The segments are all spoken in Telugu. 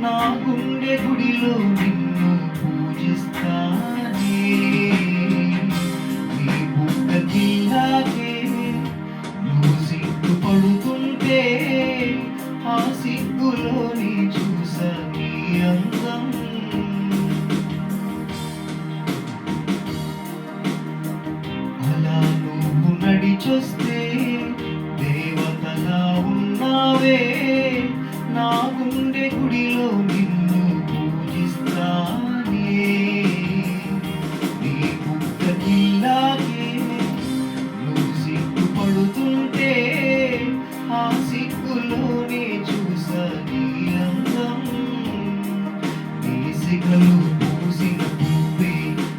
నా గుండె గుడిలో నిన్ను పూజిస్తానే. నీ బుగ్గ జిల్లాకే నువ్వు సిగ్గుపడుతుంటే ఆ సిగ్గులోని చూసా నీ అందం. అలా నువ్వు నడిచొస్తే దేవతలా ఉన్నావే, నా గుండె గుడిలో నిన్ను పూజిస్తానే. నీ బుగ్గ జిల్లాకే నువ్వు సిగ్గుపడుతుంటే ఆ సిగ్గులోనే చూసా నీ అందం. నీ సిగలు పూసిన పువ్వే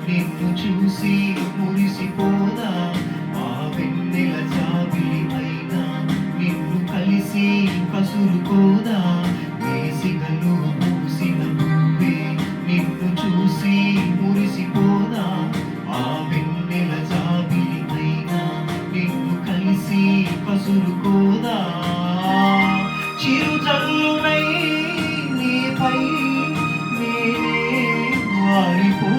నిన్ను చూసి మురిసిపోదా, ఆ వెన్నెల జాబిలి అయినా నిన్ను కలిసి కసురుకోదా. నీ సిగలు పూసిన పువ్వే నిన్ను చూసి మురిసిపోదా, ఆ వెన్నెల జాబిలి అయినా నిన్ను కలిసి కసురుకోదా. చిరు జల్లునై నీపై నేనే వారిపో